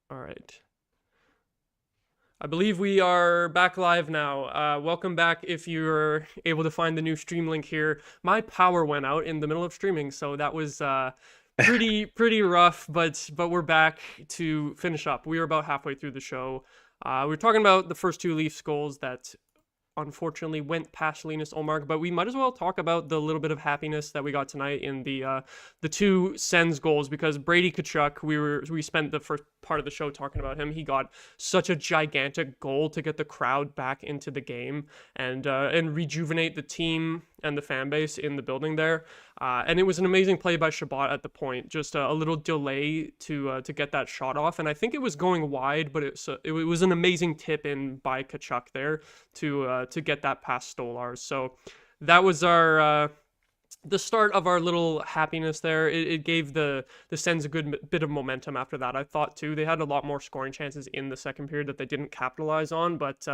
All right. I believe we are back live now. Welcome back if you're able to find the new stream link here. My power went out in the middle of streaming, so that was pretty rough, but we're back to finish up. We were about halfway through the show. We were talking about the first two Leafs goals that unfortunately went past Linus Ullmark, but we might as well talk about the little bit of happiness that we got tonight in the two Sens goals, because Brady Tkachuk, we spent the first part of the show talking about him. He got such a gigantic goal to get the crowd back into the game and rejuvenate the team and the fan base in the building there. And it was an amazing play by Shabbat at the point. Just a little delay to get that shot off, and I think it was going wide, but it was an amazing tip in by Kachuk there to get that past Stolars. So that was our the start of our little happiness there. It gave the Sens a good bit of momentum after that. I thought too they had a lot more scoring chances in the second period that they didn't capitalize on, but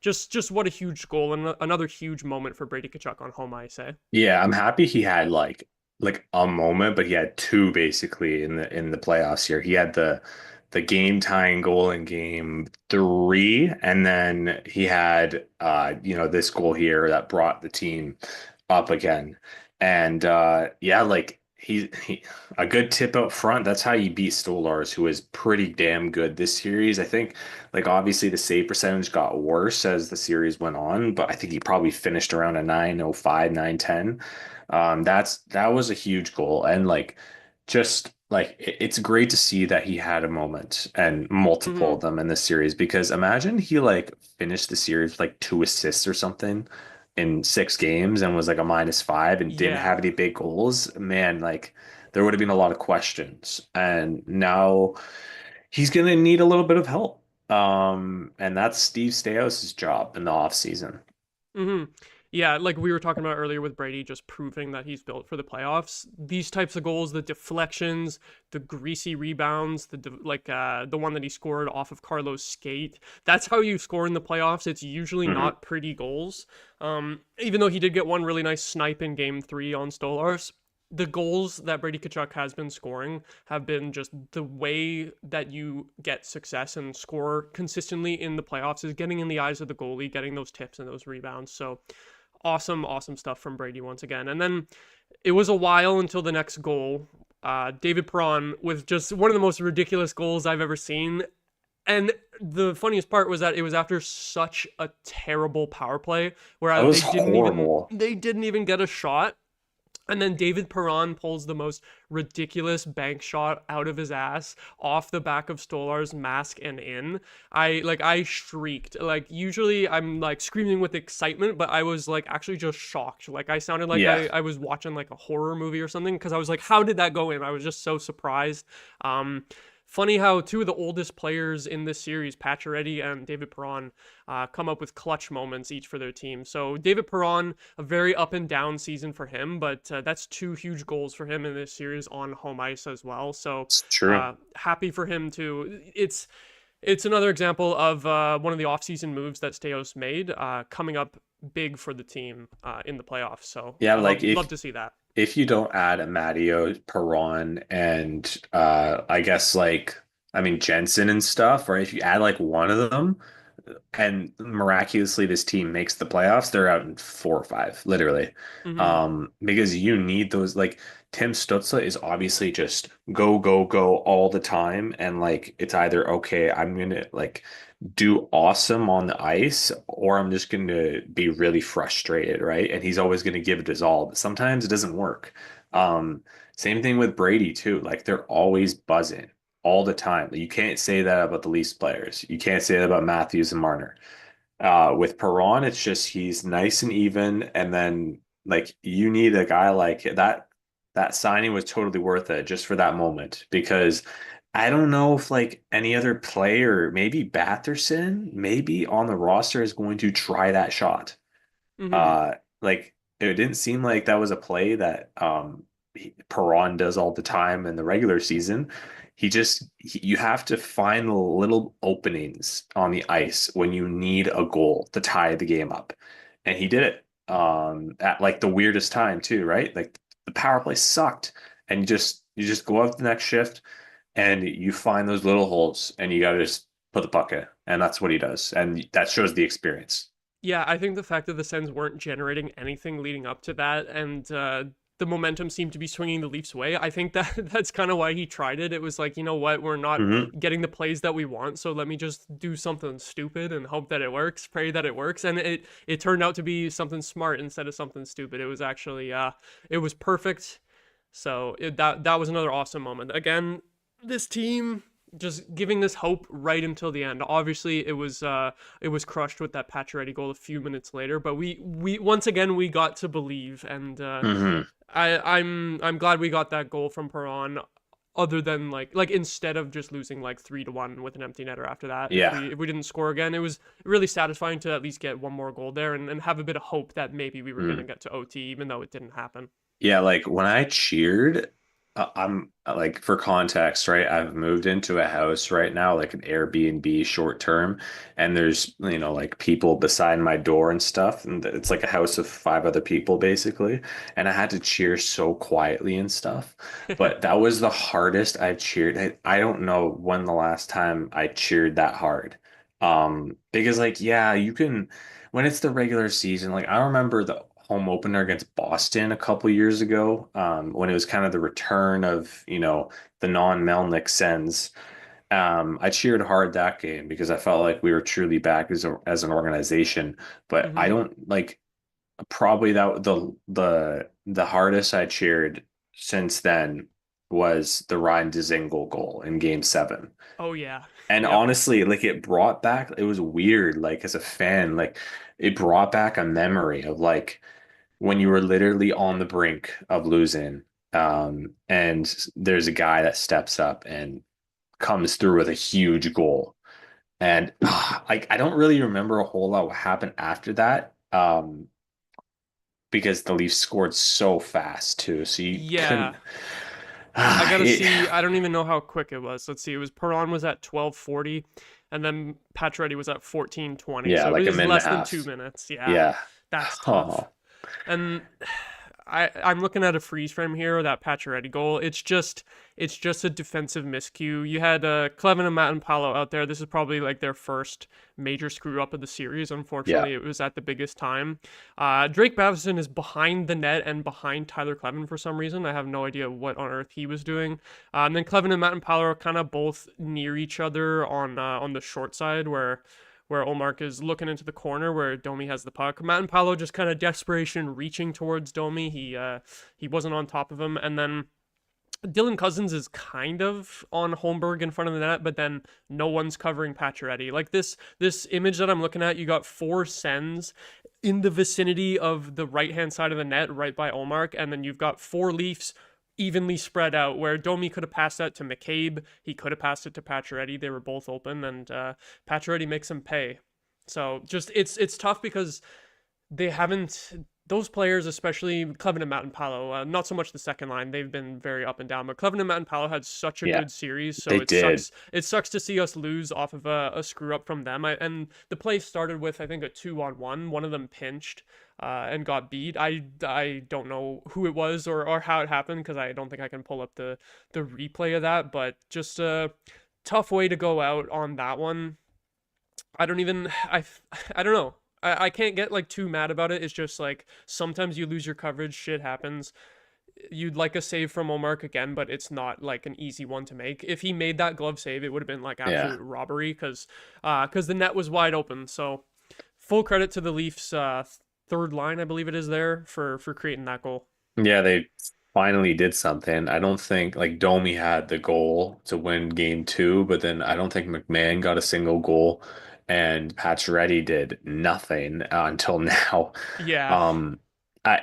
just what a huge goal and another huge moment for Brady Tkachuk on home ice. Eh? Yeah, I'm happy he had like a moment, but he had two basically in the playoffs here. He had the game tying goal in game three, and then he had this goal here that brought the team up again. And yeah, like he a good tip up front. That's how you beat Stolars, who is pretty damn good this series. I think like obviously the save percentage got worse as the series went on, but I think he probably finished around a 905, 910. That was a huge goal. And like just like it's great to see that he had a moment and multiple Mm-hmm. of them in this series, because imagine he like finished the series with like two assists or something in 6 games and was like a -5 and didn't have Yeah. any big goals. Man, like there would have been a lot of questions. And now he's gonna need a little bit of help. And that's Steve Staios' job in the offseason. Mm-hmm. Yeah, like we were talking about earlier with Brady, just proving that he's built for the playoffs. These types of goals, the deflections, the greasy rebounds, the one that he scored off of Carlos' skate. That's how you score in the playoffs. It's usually Hmm. not pretty goals. Even though he did get one really nice snipe in Game Three on Stolars, the goals that Brady Tkachuk has been scoring have been just the way that you get success and score consistently in the playoffs is getting in the eyes of the goalie, getting those tips and those rebounds. So awesome stuff from Brady once again. And then it was a while until the next goal. David Perron with just one of the most ridiculous goals I've ever seen. And the funniest part was that it was after such a terrible power play That where was horrible. they didn't even get a shot, and then David Perron pulls the most ridiculous bank shot out of his ass off the back of Stolar's mask and in. I shrieked. Like usually I'm like screaming with excitement, but I was like actually just shocked. Like I sounded like Yeah. I was watching like a horror movie or something, because I was like, how did that go in? I was just so surprised. Funny how two of the oldest players in this series, Pacioretty and David Perron, come up with clutch moments each for their team. So David Perron, a very up and down season for him, but that's two huge goals for him in this series on home ice as well. So It's true. happy for him too. It's another example of one of the offseason moves that Steos made, coming up big for the team in the playoffs. So Yeah, I like love to see that. if you don't add Matteo, Perron, and I guess like I mean Jensen and stuff, or if you add like one of them, and miraculously this team makes the playoffs, they're out in 4 or 5, literally. Hmm. Because you need those like Tim Stützle is obviously just go, go, go all the time. And like it's either okay, I'm gonna like do awesome on the ice, or I'm just gonna be really frustrated, right? And he's always gonna give it his all, but sometimes it doesn't work. Um, Same thing with Brady too. Like they're always buzzing all the time. You can't say that about the Leafs players. You can't say that about Matthews and Marner. With Perron, it's just he's nice and even, and then like you need a guy like that. That signing was totally worth it just for that moment, because I don't know if like any other player, maybe Batherson, maybe on the roster is going to try that shot. Hmm. Like it didn't seem like that was a play that Perron does all the time in the regular season. You have to find little openings on the ice when you need a goal to tie the game up, and he did it at like the weirdest time too, right? Like the power play sucked, and you just go out the next shift and you find those little holes and you got to just put the puck in. And that's what he does. And that shows the experience. Yeah, I think the fact that the Sens weren't generating anything leading up to that, and the momentum seemed to be swinging the Leafs' way. I think that that's kind of why he tried it. It was like, you know what, we're not Hmm. getting the plays that we want, so let me just do something stupid and hope that it works, pray that it works, and it turned out to be something smart instead of something stupid. It was actually it was perfect. So that was another awesome moment. Again, this team just giving this hope right until the end. Obviously, it was crushed with that Pacioretty goal a few minutes later, but we once again we got to believe, and Hmm. I'm glad we got that goal from Perron. Other than like instead of just losing like 3-1 with an empty netter after that, Yeah. if we didn't score again, it was really satisfying to at least get one more goal there and have a bit of hope that maybe we were gonna Mm. get to OT, even though it didn't happen. Yeah, like when I cheered, I'm like for context, right? I've moved into a house right now, like an Airbnb short term, and there's, like people beside my door and stuff, and it's like a house of five other people basically, and I had to cheer so quietly and stuff. But that was the hardest I've cheered. I don't know when the last time I cheered that hard. Because like yeah, you can when it's the regular season, like I remember the home opener against Boston a couple years ago, when it was kind of the return of, the non-Melnick Sens. I cheered hard that game because I felt like we were truly back as an organization. But I Hmm. don't like probably that the hardest I cheered since then was the Ryan Dzingel goal in Game 7. Oh yeah. And Yep. honestly, like it brought back, it was weird, like as a fan, like it brought back a memory of like when you were literally on the brink of losing, and there's a guy that steps up and comes through with a huge goal. And like I don't really remember a whole lot what happened after that, because the Leafs scored so fast too. So you Yeah. couldn't. I gotta It, see. I don't even know how quick it was. Let's see. It was Perron was at 12:40, and then Pacioretty was at 14:20. yeah, So it like a was minute and a less than 2 minutes. half. Yeah, Yeah. that's tough. Oh, And I'm looking at a freeze frame here, that Pacioretty goal. It's just a defensive miscue. You had Clevin and Matt and Paolo out there. This is probably like their first major screw up of the series. yeah. Unfortunately, it was at the biggest time. Drake Batherson is behind the net and behind Tyler Clevin for some reason. I have no idea what on earth he was doing. And then Clevin and Matt and Paolo are kind of both near each other on the short side where Olmark is looking into the corner where Domi has the puck. Matt and Paolo just kind of desperation reaching towards Domi. He wasn't on top of him, and then Dylan Cousins is kind of on Holmberg in front of the net, but then no one's covering Pacioretty. Like this image that I'm looking at, you got four Sens in the vicinity of the right hand side of the net, right by Olmark, and then you've got four Leafs evenly spread out. Where Domi could have passed that to McCabe, he could have passed it to Pacioretty. They were both open, and Pacioretty makes him pay. So just it's tough because they haven't those players, especially Clevin and Matt and Paolo, not so much the second line. They've been very up and down, but Clevin and Matt and Paolo had such a Yeah, good series, so they it did. sucks. It sucks to see us lose off of a screw up from them. And the play started with I think a 2-on-1. One of them pinched and got beat. I don't know who it was or how it happened because I don't think I can pull up the replay of that. But just a tough way to go out on that one. I don't even I don't know. I can't get like too mad about it. It's just like sometimes you lose your coverage, shit happens. You'd like a save from Omark again, but it's not like an easy one to make. If he made that glove save, it would have been like Yeah. absolute robbery because the net was wide open. So full credit to the Leafs third line, I believe it is there for creating that goal. Yeah, they finally did something. I don't think like Domi had the goal to win game two, but then I don't think McMahon got a single goal, and Pacioretty did nothing until now. Yeah, Um, I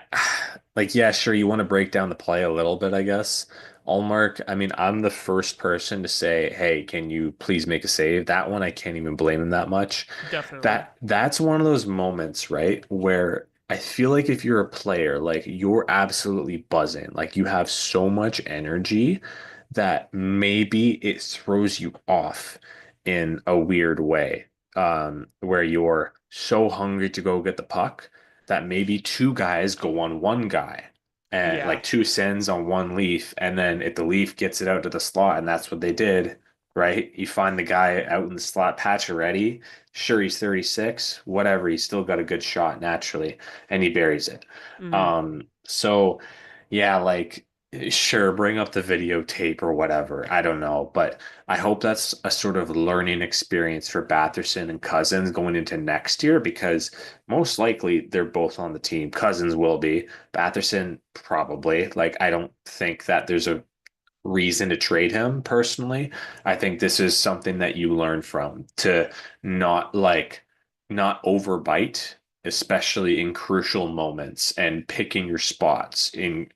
like yeah, sure you want to break down the play a little bit, I guess. Allmark, I mean, I'm the first person to say, "Hey, can you please make a save?" That one I can't even blame him that much. definitely. That's one of those moments, right, where I feel like if you're a player, like you're absolutely buzzing, like you have so much energy that maybe it throws you off in a weird way, where you're so hungry to go get the puck that maybe two guys go on one guy. and Yeah. like two Sens on one Leaf, and then if the Leaf gets it out to the slot, and that's what they did, right? You find the guy out in the slot, patch ready. Sure, he's 36, whatever. He's still got a good shot naturally, and he buries it. Hmm. So yeah, like sure, bring up the videotape or whatever. I don't know, but I hope that's a sort of learning experience for Batherson and Cousins going into next year because most likely they're both on the team. Cousins will be. Batherson probably. Like I don't think that there's a reason to trade him personally. I think this is something that you learn from to not not overbite, especially in crucial moments and picking your spots in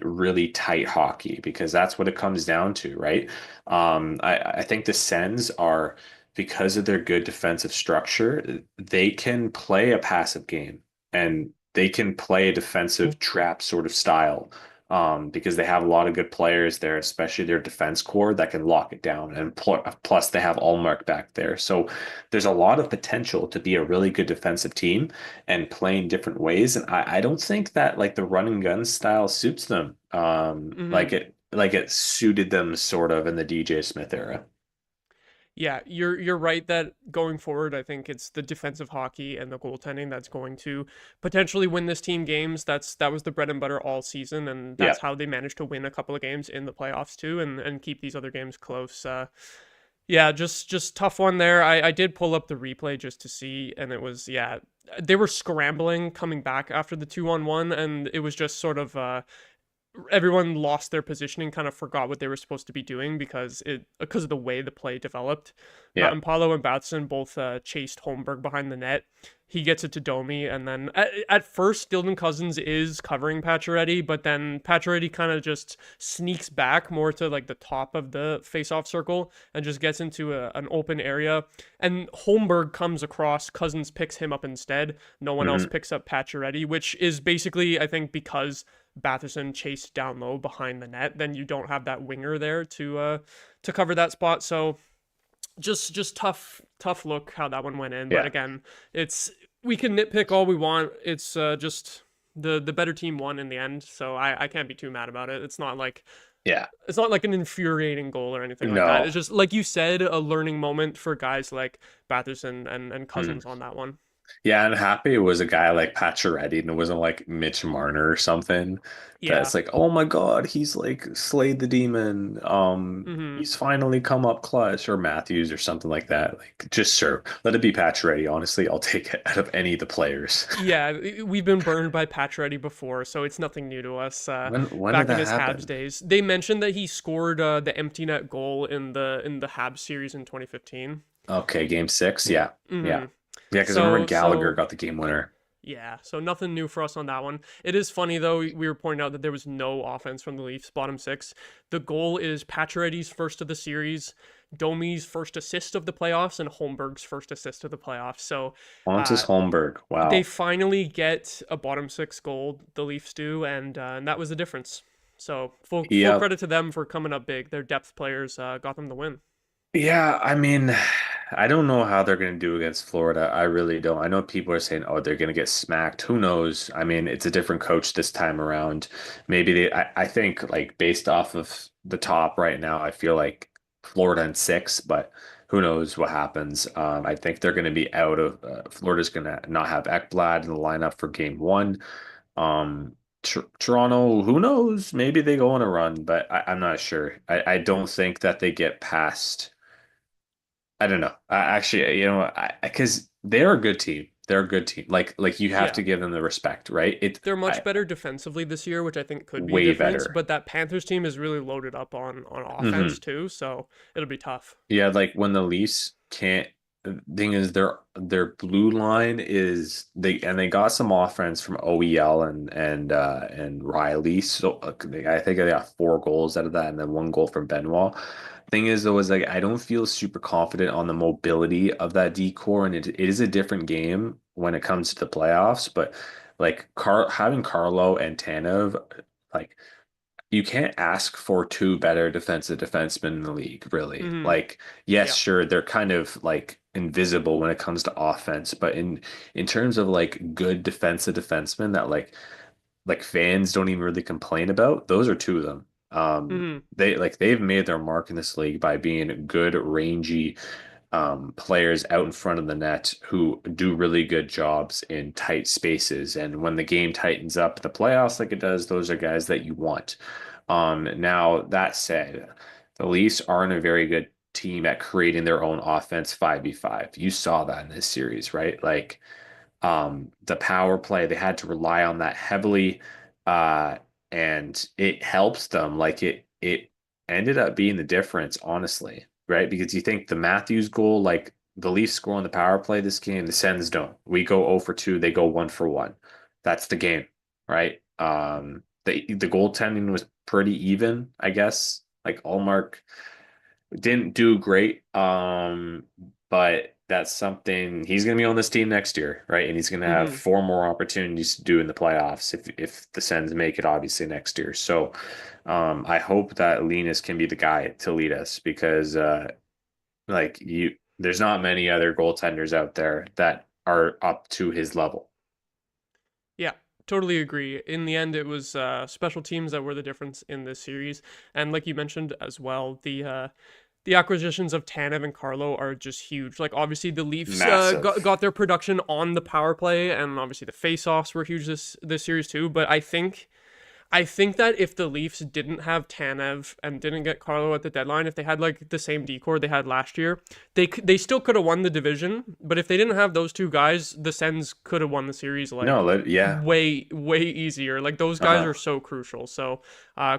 really tight hockey because that's what it comes down to, right? I think the Sens are because of their good defensive structure, they can play a passive game and they can play a defensive trap sort of style because they have a lot of good players there, especially their defense core that can lock it down. And plus, they have Allmark back there. So there's a lot of potential to be a really good defensive team and play in different ways. And I don't think that like the run and gun style suits them Hmm. like it suited them sort of in the DJ Smith era. Yeah, you're right that going forward, I think it's the defensive hockey and the goaltending that's going to potentially win this team games. That was the bread and butter all season, and Yeah. that's how they managed to win a couple of games in the playoffs too, and keep these other games close. Yeah, just tough one there. I did pull up the replay just to see, and it was yeah, they were scrambling coming back after the 2-on-1, and it was just sort of everyone lost their positioning, kind of forgot what they were supposed to be doing because of the way the play developed. Yeah. Paulo and Batson both chased Holmberg behind the net. He gets it to Domi, and then at first Dylan Cousins is covering Pacioretty, but then Pacioretty kind of just sneaks back more to like the top of the face-off circle and just gets into an open area. And Holmberg comes across, Cousins picks him up instead. No one else Hmm. picks up Pacioretty, which is basically, I think, because Batherson chased down low behind the net, then you don't have that winger there to cover that spot. So just tough look how that one went in. But Yeah. again, it's we can nitpick all we want. It's just the better team won in the end. So I can't be too mad about it. Yeah. It's not like an infuriating goal or anything like that. No. It's just like you said, a learning moment for guys like Batherson and Mm. Cousins on that one. Yeah, and happy it was a guy like Pacioretty and it wasn't like Mitch Marner or something Yeah. that's like, oh my God, he's like slayed the demon. Mm-hmm. He's finally come up clutch or Matthews or something like that. Like just sure. Let it be Pacioretty. Honestly, I'll take it out of any of the players. Yeah, we've been burned by Pacioretty before, so it's nothing new to us. When did Back in that his Habs happen? days, they mentioned that he scored the empty net goal in the Habs series in 2015. Okay, game six. Yeah. Yeah. Hmm. Yeah, because I remember Gallagher So got the game winner. yeah, so nothing new for us on that one. It is funny though. We were pointing out that there was no offense from the Leafs bottom six. The goal is Pacioretty's first of the series, Domi's first assist of the playoffs, and Holmberg's first assist of the playoffs. So Pontus uh, Holmberg. they Wow. finally get a bottom six goal, the Leafs do, and that was the difference. So full Yeah. credit to them for coming up big. Their depth players got them the win. Yeah, I mean, I don't know how they're going to do against Florida. I really don't. I know people are saying, oh, they're going to get smacked. Who knows? I mean, it's a different coach this time around. Maybe I think, like, based off of the top right now, I feel like Florida in six, but who knows what happens. I think they're going to be out of, Florida's going to not have Ekblad in the lineup for game one. Toronto, who knows? Maybe they go on a run, but I'm not sure. I don't think that they get past. I don't know. Actually, because they're a good team. They're a good team. Like you have Yeah, to give them the respect, right? they're much better defensively this year, which I think could be a Way difference. better. But that Panthers team is really loaded up on offense Hmm. too, so it'll be tough. Yeah, like when the Leafs can't. The thing is, their blue line is they got some offense from OEL and Riley. So I think they got 4 goals out of that, and then 1 goal from Benoit. Thing is, though, is like I don't feel super confident on the mobility of that decor, and it is a different game when it comes to the playoffs. But like having Carlo and Tanev, like you can't ask for two better defensive defensemen in the league, really. Hmm. Like, yes, Yeah. sure, they're kind of like invisible when it comes to offense, but in terms of like good defensive defensemen that like like fans don't even really complain about, those are two of them. Hmm. They've made their mark in this league by being good, rangy players out in front of the net who do really good jobs in tight spaces. And when the game tightens up in the playoffs like it does, those are guys that you want. Now that said, the Leafs aren't a very good team at creating their own offense 5v5. You saw that in this series, right? Like the power play, they had to rely on that heavily, uh, and it helps them. Like it ended up being the difference, honestly, right? Because you think the Matthews goal, like the Leafs score on the power play this game, the Sens don't. We go 0 for 2, they go 1 for 1. That's the game, right? The goaltending was pretty even, I guess. Like Allmark didn't do great. But that's something he's going to be on this team next year, right? And he's going to have Hmm. four more opportunities to do in the playoffs if the Sens make it, obviously next year. So, I hope that Linus can be the guy to lead us because, there's not many other goaltenders out there that are up to his level. Yeah, totally agree. In the end, it was special teams that were the difference in this series, and like you mentioned as well, the acquisitions of Tanev and Carlo are just huge. Like obviously the Leafs Massive. got their production on the power play, and obviously the faceoffs were huge this series too. But I think that if the Leafs didn't have Tanev and didn't get Carlo at the deadline, if they had like the same decor they had last year, they still could have won the division. But if they didn't have those two guys, the Sens could have won the series like Yeah. way easier. Like those guys Uh-huh. are so crucial. So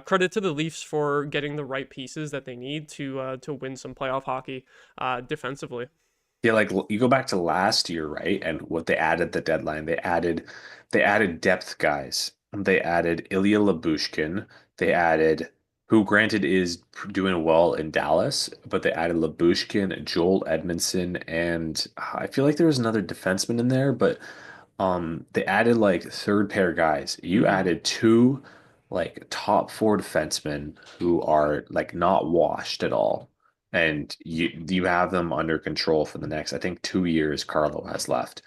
credit to the Leafs for getting the right pieces that they need to win some playoff hockey defensively. Yeah, like you go back to last year, right? And what they added the deadline, they added depth guys. They added Ilya Labushkin. They added who granted is doing well in Dallas, but they added Labushkin, Joel Edmondson, and I feel like there was another defenseman in there, but they added like third pair guys. You Mm-hmm. added two like top four defensemen who are like not washed at all. And you have them under control for the next, I think, 2 years Carlo has left.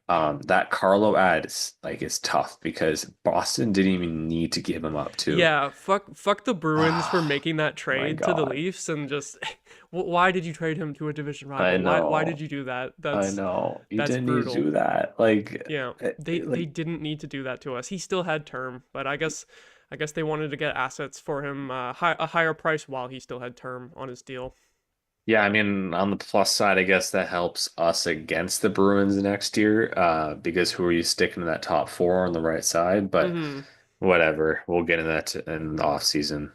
That Carlo ad is tough because Boston didn't even need to give him up too. Yeah, fuck the Bruins for making that My trade to the God. Leafs and just why did you trade him to a division I rival? Why did know. you do that? I That's know. You that's didn't need to brutal. do that. Like, Yeah, they like didn't need to do that to us. He still had term, but I guess they wanted to get assets for him, a higher price while he still had term on his deal. Yeah, I mean, on the plus side, I guess that helps us against the Bruins next year, because who are you sticking in that top four on the right side? But Mm-hmm. whatever, we'll get into that in the off season.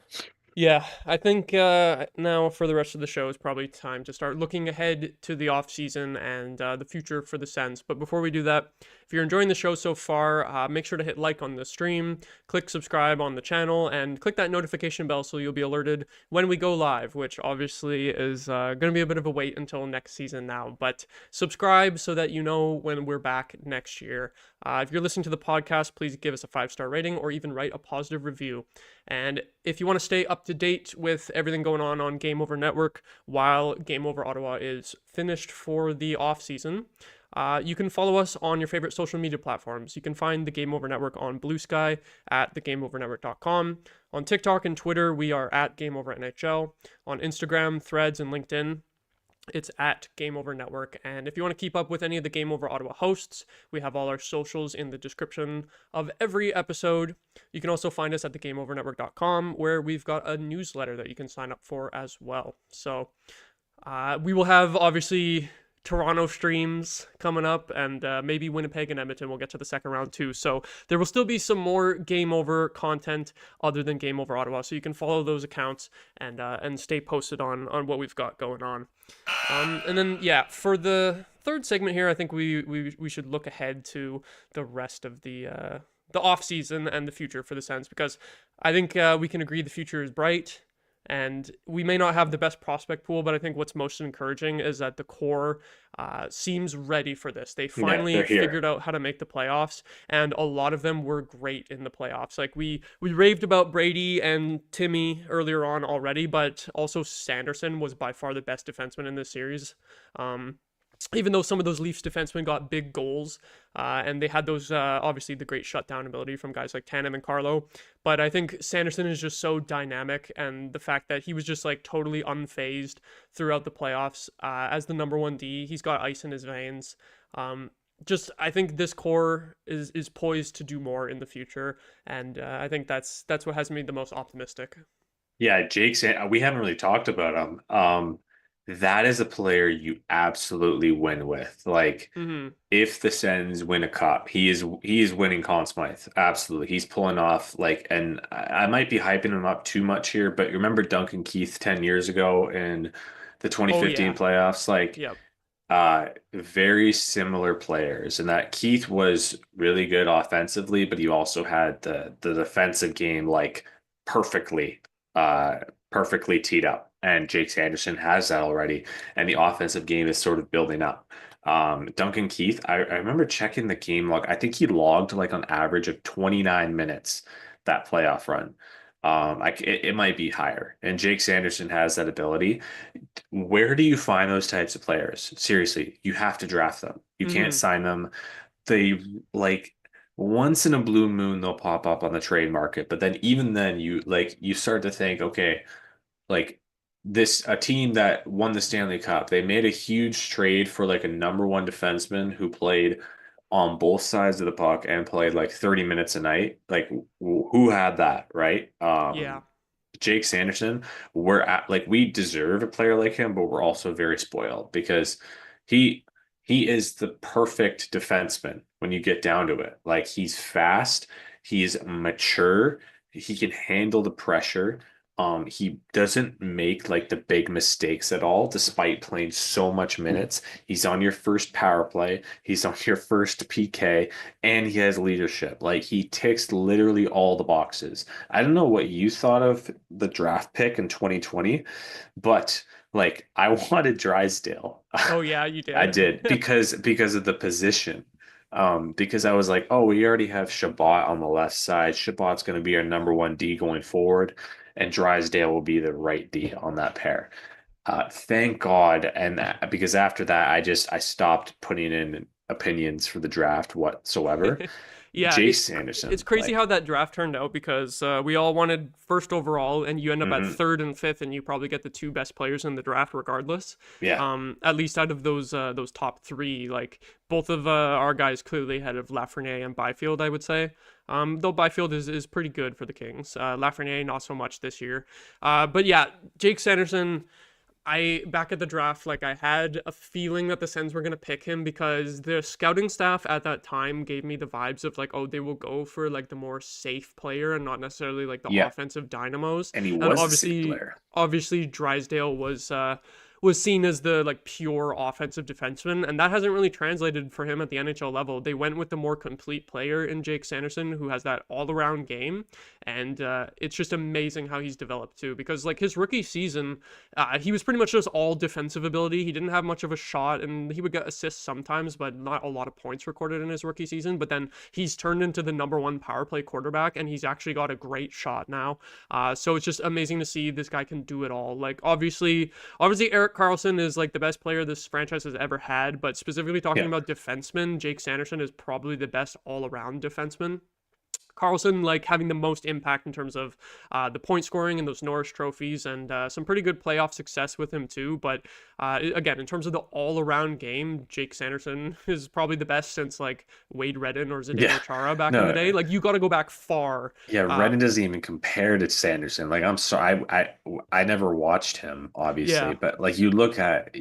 Yeah, I think now for the rest of the show is probably time to start looking ahead to the off season and the future for the Sens. But before we do that, if you're enjoying the show so far, make sure to hit like on the stream, click subscribe on the channel, and click that notification bell so you'll be alerted when we go live, which obviously is going to be a bit of a wait until next season now. But subscribe so that you know when we're back next year. If you're listening to the podcast, please give us a 5-star rating or even write a positive review. And if you want to stay up to date with everything going on Game Over Network while Game Over Ottawa is finished for the off season, you can follow us on your favorite social media platforms. You can find the Game Over Network on Blue Sky at thegameovernetwork.com. On TikTok and Twitter, we are at Game Over NHL. On Instagram, Threads, and LinkedIn, it's at Game Over Network. And if you want to keep up with any of the Game Over Ottawa hosts, we have all our socials in the description of every episode. You can also find us at thegameovernetwork.com, where we've got a newsletter that you can sign up for as well. So we will have obviously Toronto streams coming up, and maybe Winnipeg and Edmonton will get to the second round too. So there will still be some more Game Over content other than Game Over Ottawa. So you can follow those accounts and stay posted on what we've got going on. And then yeah, for the third segment here, I think we should look ahead to the rest of the off season and the future for the Sens, because I think we can agree the future is bright. And we may not have the best prospect pool, but I think what's most encouraging is that the core seems ready for this. They Yeah, finally they're here. figured out how to make the playoffs, and a lot of them were great in the playoffs. Like we raved about Brady and Timmy earlier on already, but also Sanderson was by far the best defenseman in this series. Um, even though some of those Leafs defensemen got big goals, and they had those obviously the great shutdown ability from guys like Tanev and Carlo, but I think Sanderson is just so dynamic, and the fact that he was just like totally unfazed throughout the playoffs as the number one D, he's got ice in his veins. Just I think this core is poised to do more in the future, and I think that's what has me the most optimistic. Yeah, we haven't really talked about him. That is a player you absolutely win with. Like, Mm-hmm. if the Sens win a cup, he is winning Conn Smythe. Absolutely. He's pulling off like, and I might be hyping him up too much here, but you remember Duncan Keith 10 years ago in the Oh 2015 yeah, playoffs? Like, yep, very similar players, and that Keith was really good offensively, but he also had the defensive game like perfectly, uh, perfectly teed up. And Jake Sanderson has that already, and the offensive game is sort of building up. Duncan Keith, I remember checking the game log. I think he logged like on average of 29 minutes that playoff run. It might be higher, and Jake Sanderson has that ability. Where do you find those types of players? Seriously, you have to draft them. You can't mm-hmm. sign them. They like once in a blue moon they'll pop up on the trade market, but then even then you start to think, okay, like this a team that won the Stanley Cup, they made a huge trade for like a number one defenseman who played on both sides of the puck and played like 30 minutes a night. Like who had that, right? Yeah. Jake Sanderson, we deserve a player like him, but we're also very spoiled because he he is the perfect defenseman when you get down to it. Like he's fast, he's mature, he can handle the pressure. He doesn't make like the big mistakes at all, despite playing so much minutes. He's on your first power play, he's on your first PK, and he has leadership. Like he ticks literally all the boxes. I don't know what you thought of the draft pick in 2020, but like I wanted Drysdale. Oh yeah, you I did. did because of the position. Because I was like, oh, we already have Shabbat on the left side. Shabbat's going to be our number one D going forward, and Drysdale will be the right D on that pair. Thank God, and because after that, I stopped putting in opinions for the draft whatsoever. Yeah, Jake it's Sanderson, crazy how like, that draft turned out because we all wanted first overall, and you end up at mhm, third and fifth, and you probably get the two best players in the draft regardless. yeah, At least out of those top three, like both of our guys clearly ahead of Lafreniere and Byfield, I would say. Though Byfield is pretty good for the Kings. Lafreniere not so much this year. But yeah, Jake Sanderson. I back at the draft, like I had a feeling that the Sens were gonna pick him because the scouting staff at that time gave me the vibes of like, oh, they will go for like the more safe player and not necessarily like the yeah, offensive dynamos. and he And was a safe player. obviously Drysdale was seen as the like pure offensive defenseman, and that hasn't really translated for him at the NHL level. They went with the more complete player in Jake Sanderson, who has that all around game, and it's just amazing how he's developed too. Because like his rookie season, he was pretty much just all defensive ability. He didn't have much of a shot, and he would get assists sometimes, but not a lot of points recorded in his rookie season. But then he's turned into the number one power play quarterback, and he's actually got a great shot now. So it's just amazing to see this guy can do it all. Like obviously Eric Carlson is like the best player this franchise has ever had, but specifically talking Yeah, about defensemen, Jake Sanderson is probably the best all-around defenseman. Carlson like having the most impact in terms of the point scoring and those Norris trophies and some pretty good playoff success with him too. But again, in terms of the all-around game, Jake Sanderson is probably the best since like Wade Redden or yeah, Zdeno Chara back in the no, day. Like you got to go back far. yeah. Uh, Redden doesn't even compare to Sanderson. Like, I'm sorry, I never watched him, obviously, yeah. but like you look at the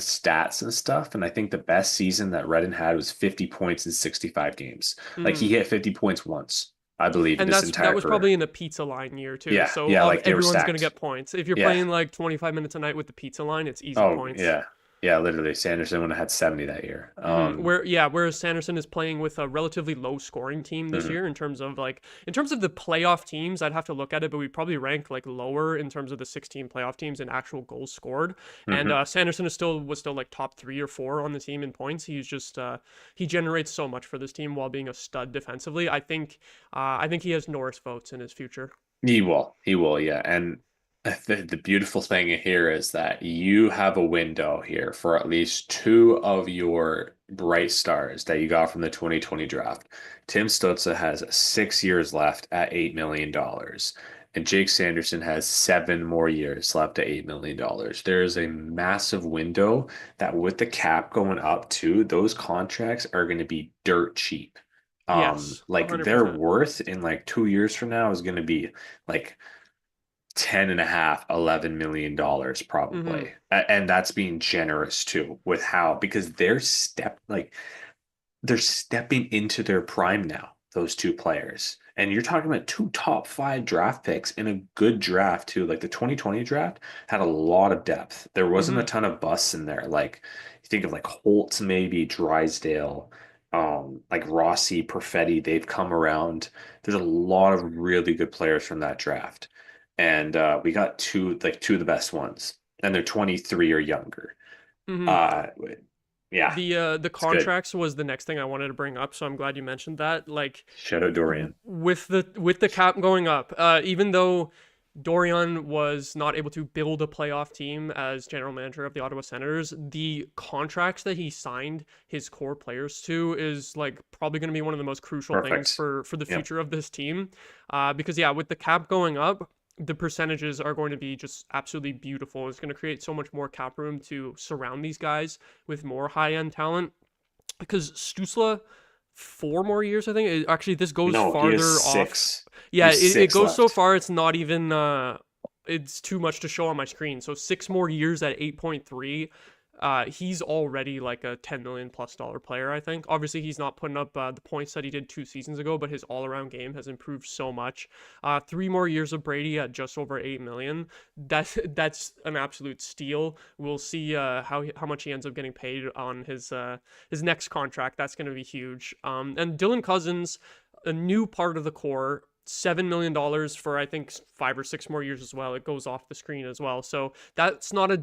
stats and stuff, and I think the best season that Redden had was 50 points in 65 games. Like he Mhm. hit 50 points once, I believe, in And his that entire was probably career. in the pizza line year too. Yeah, So yeah, like they were everyone's gonna stacked. get points. If you're Yeah. playing like 25 minutes a night with the pizza line, it's easy Oh, points. yeah. Yeah, literally. Sanderson would have had 70 that year. Whereas Sanderson is playing with a relatively low scoring team this Mhm, year in terms of the playoff teams, I'd have to look at it, but we probably rank like lower in terms of the 16 playoff teams in actual goals scored. And mhm. Sanderson was still like top 3 or 4 on the team in points. He's just he generates so much for this team while being a stud defensively. I think he has Norris votes in his future. He will. He will, yeah. And The beautiful thing here is that you have a window here for at least two of your bright stars that you got from the 2020 draft. Tim Stützle has 6 years left at $8 million, and Jake Sanderson has 7 more years left at $8 million. There is a massive window that, with the cap going up too, those contracts are going to be dirt cheap. Yes, Like their 100%. worth in like 2 years from now is going to be like 10 and a half, $11 million Mm-hmm. probably. And that's being generous too with how, because they're stepping into their prime now, those two players. And you're talking about two top five draft picks in a good draft too. Like the 2020 draft had a lot of depth. There wasn't a Mm-hmm. ton of busts in there. Like you think of like Holtz, maybe Drysdale, like Rossi, Perfetti, they've come around. There's a lot of really good players from that draft. And we got two of the best ones. And they're 23 or younger. Mm-hmm. Uh yeah, The it's good. contracts was the next thing I wanted to bring up, so I'm glad you mentioned that. Like Shout out Dorian. with the cap going up, even though Dorian was not able to build a playoff team as general manager of the Ottawa Senators, the contracts that he signed his core players to is like probably going to be one of the most crucial things Perfect. for the Yep. future of this team. Because yeah, with the cap going up, the percentages are going to be just absolutely beautiful. It's going to create so much more cap room to surround these guys with more high end talent. Because Stusla, 4 more years, I think. Actually, this goes No, he has farther off. six. He Yeah, has it six goes so left. far. It's not even. It's too much to show on my screen. So 6 more years at 8.3. He's already like a $10 million plus player, I think. Obviously, he's not putting up the points that he did 2 seasons ago, but his all-around game has improved so much. 3 more years of Brady at just over 8 million. That's an absolute steal. We'll see how much he ends up getting paid on his next contract. That's going to be huge. And Dylan Cousins, a new part of the core. $7 million for I think 5 or 6 more years as well. It goes off the screen as well. So that's not a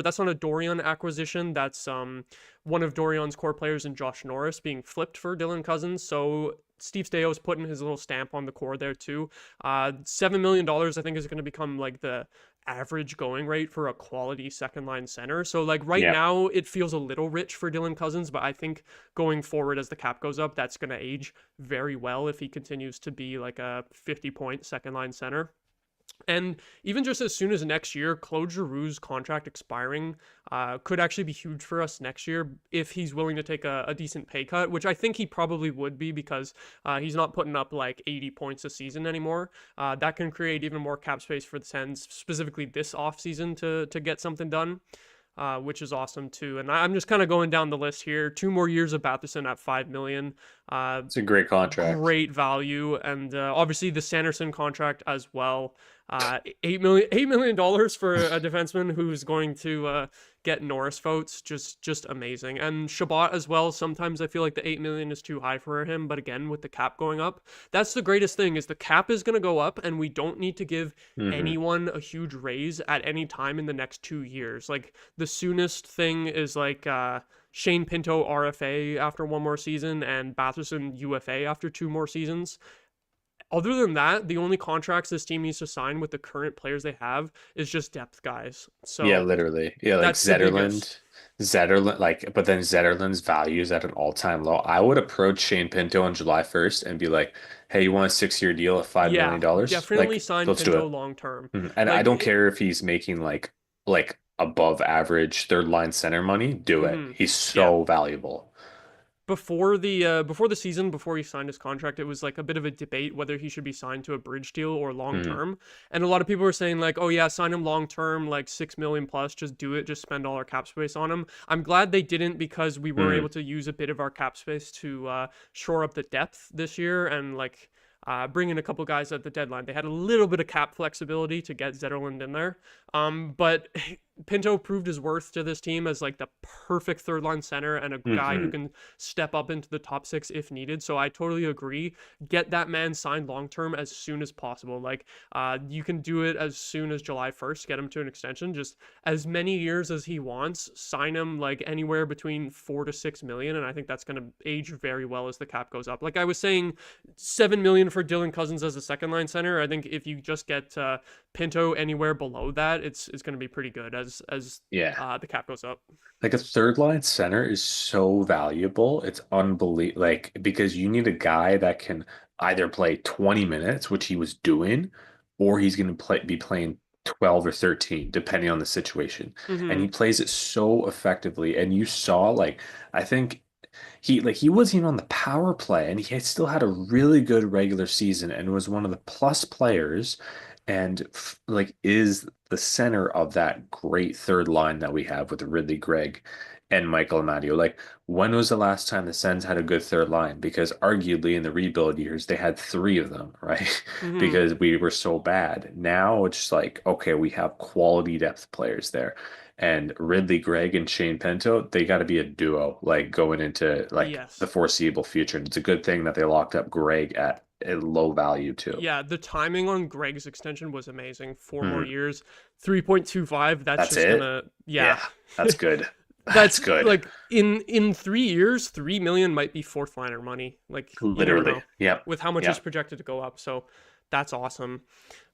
that's not a Dorian acquisition. That's one of Dorian's core players in Josh Norris being flipped for Dylan Cousins. So Steve Steo's putting his little stamp on the core there too. $7 million I think is going to become like the average going rate for a quality second line center. So like right Yeah. now it feels a little rich for Dylan Cousins, but I think going forward as the cap goes up, that's going to age very well if he continues to be like a 50-point second line center. And even just as soon as next year, Claude Giroux's contract expiring could actually be huge for us next year if he's willing to take a decent pay cut, which I think he probably would be because he's not putting up like 80 points a season anymore. That can create even more cap space for the Sens, specifically this offseason to get something done. Which is awesome too. And I'm just kind of going down the list here. 2 more years of Batherson at 5 million. Uh, It's a great contract. Great value, and obviously the Sanderson contract as well. 8 million dollars for a defenseman who's going to get Norris votes, just amazing. And Shabbat as well. Sometimes I feel like the 8 million is too high for him, but again with the cap going up, that's the greatest thing is the cap is going to go up, and we don't need to give Hmm. anyone a huge raise at any time in the next 2 years. Like the soonest thing is like Shane Pinto RFA after one more season and Batherson UFA after 2 more seasons. Other than that, the only contracts this team needs to sign with the current players they have is just depth guys. Yeah, So literally. Yeah, like that's the biggest. Zetterlund, like, but then Zetterlund's value is at an all-time low. I would approach Shane Pinto on July 1st and be like, hey, you want a 6 year deal at $5 Yeah, million? dollars? definitely Like, sign let's do Pinto it. long term. And I Like, don't care if he's making like above average third line center money, do it. mm-hmm. He's Yeah, so valuable. before the season, before he signed his contract, it was like a bit of a debate whether he should be signed to a bridge deal or long Hmm. term. And a lot of people were saying like, "Oh yeah, sign him long term, like 6 million plus, just do it, just spend all our cap space on him." I'm glad they didn't because we were able Hmm. to use a bit of our cap space to shore up the depth this year and like bring in a couple guys at the deadline. They had a little bit of cap flexibility to get Zetterlund in there. But Pinto proved his worth to this team as like the perfect third line center and a guy who Hmm. can step up into the top six if needed. So I totally agree. Get that man signed long term as soon as possible. Like, you can do it as soon as July 1st. Get him to an extension. Just as many years as he wants. Sign him like anywhere between 4 to 6 million, and I think that's going to age very well as the cap goes up. Like I was saying, 7 million for Dylan Cousins as a second line center. I think if you just get Pinto anywhere below that, it's going to be pretty good as Yeah. the cap goes up. Like a third line center is so valuable. It's unbelievable. Like, because you need a guy that can either play 20 minutes, which he was doing, or he's going to be playing 12 or 13, depending on the situation. And he Hmm. plays it so effectively. And you saw, like, I think he wasn't even on the power play, and he still had a really good regular season and was one of the plus players, and like is the center of that great third line that we have with Ridley Gregg and Michael Amadio. Like, when was the last time the Sens had a good third line? Because arguably in the rebuild years they had three of them, right? Hmm. Because we were so bad. Now it's like, okay, we have quality depth players there. And Ridley Gregg and Shane Pinto, they got to be a duo, like going into like the Yes. foreseeable future. And it's a good thing that they locked up Gregg at a low value too. Yeah, the timing on Greg's extension was amazing. 4 more years, Hmm. 3.25. That's That's just it. gonna, yeah. Yeah, that's good. That's That's good. like in 3 years, 3 million might be fourth liner money. Like you never Literally. know Yep. with how much is Yep. projected to go up. So that's awesome.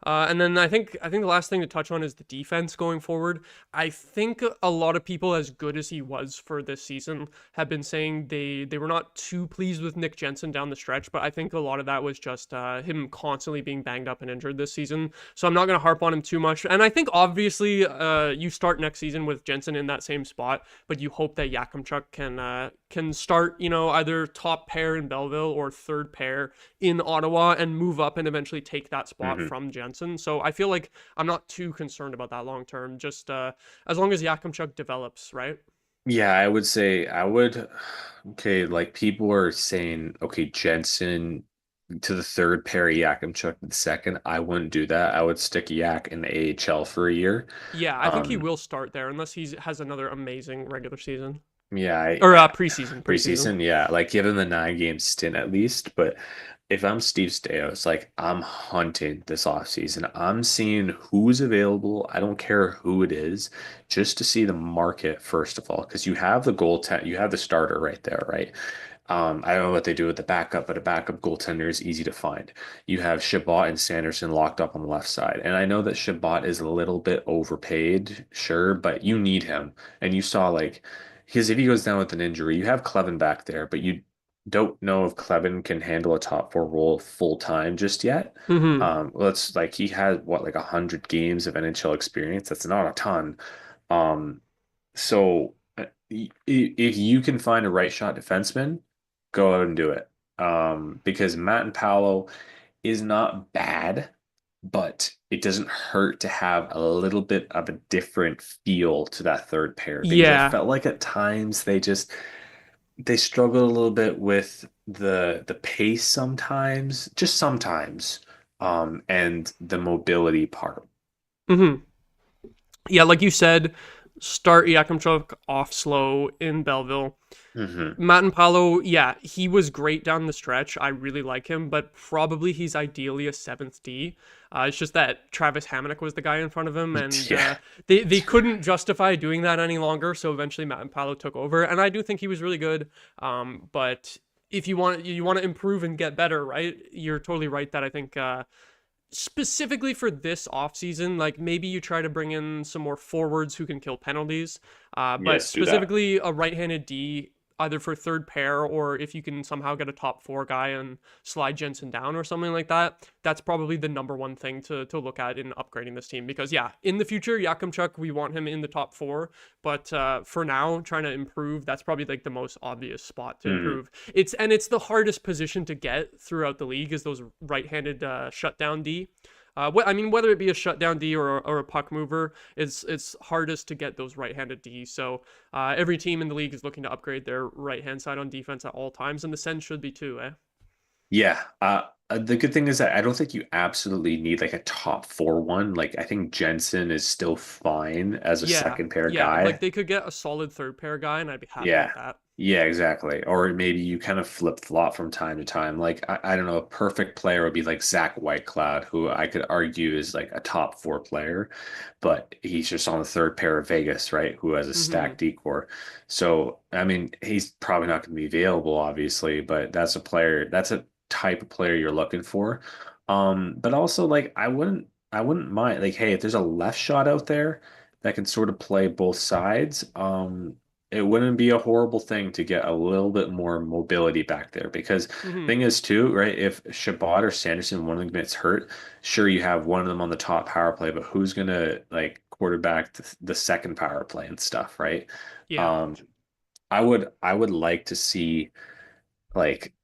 And then I think the last thing to touch on is the defense going forward. I think a lot of people, as good as he was for this season, have been saying they were not too pleased with Nick Jensen down the stretch. But I think a lot of that was just him constantly being banged up and injured this season. So I'm not going to harp on him too much. And I think obviously you start next season with Jensen in that same spot, but you hope that Yakimchuk can start, either top pair in Belleville or third pair in Ottawa and move up and eventually take that spot Hmm. from Jensen. So I feel like I'm not too concerned about that long term. Just as long as Yakimchuk develops, right? Yeah, I would say I would. Okay, like people are saying, okay, Jensen to the third pair, Yakimchuk to the second. I wouldn't do that. I would stick Yak in the AHL for a year. Yeah, I think he Um, will start there unless he has another amazing regular season yeah, or preseason. preseason, yeah, like give him the 9 game stint at least. But if I'm Steve Stais, like I'm hunting this offseason. I'm seeing who's available. I don't care who it is, just to see the market first of all, because you have the goaltend, you have the starter right there, right? I don't know what they do with the backup, but a backup goaltender is easy to find. You have Shabbat and Sanderson locked up on the left side. And I know that Shabbat is a little bit overpaid, sure, but you need him. And you saw like, because if he goes down with an injury, you have Clevin back there, but you don't know if Clevin can handle a top four role full time just yet. Hmm. Let's like he has what like 100 games of NHL experience. That's not a ton. Um, so if you can find a right shot defenseman, go out and do it. Because Matt and Paolo is not bad, but it doesn't hurt to have a little bit of a different feel to that third pair because I Yeah. felt like at times they struggled a little bit with the pace sometimes, just sometimes, and the mobility part. Hmm. Yeah, like you said, start Yakimchuk off slow in Belleville. Hmm. Matt and Paolo, yeah, he was great down the stretch. I really like him, but probably he's ideally a seventh D. It's just that Travis Hamonic was the guy in front of him, and Yeah. they couldn't justify doing that any longer. So eventually, Matt and Paolo took over, and I do think he was really good. But if you want to improve and get better, right? You're totally right that I think specifically for this offseason, like maybe you try to bring in some more forwards who can kill penalties. But Yes, do that. specifically a right-handed D, either for third pair or if you can somehow get a top four guy and slide Jensen down or something like that, that's probably the number one thing to look at in upgrading this team. Because yeah, in the future, Yakimchuk, we want him in the top four. But for now, trying to improve, that's probably like the most obvious spot to Mhm. improve. It's the hardest position to get throughout the league is those right-handed shutdown D. I mean, whether it be a shutdown D or a puck mover, it's hardest to get those right-handed D. So every team in the league is looking to upgrade their right-hand side on defense at all times, and the Sens should be too, eh? Yeah. The good thing is that I don't think you absolutely need like a top four one. Like I think Jensen is still fine as a Yeah, second pair yeah, like guy. they could get a solid third pair guy, and I'd be happy Yeah. with that. Yeah, exactly. Or maybe you kind of flip flop from time to time. Like I don't know, a perfect player would be like Zach Whitecloud, who I could argue is like a top four player, but he's just on the third pair of Vegas, right? Who has a Mm-hmm. stacked decor. So I mean, he's probably not going to be available, obviously, but that's a player, that's a type of player you're looking for. But also like I wouldn't mind like, hey, if there's a left shot out there that can sort of play both sides, it wouldn't be a horrible thing to get a little bit more mobility back there because Mm-hmm. thing is too, right? If Shabbat or Sanderson, one of them gets hurt, sure you have one of them on the top power play, but who's gonna like quarterback the second power play and stuff, right? Yeah. Um, I would like to see like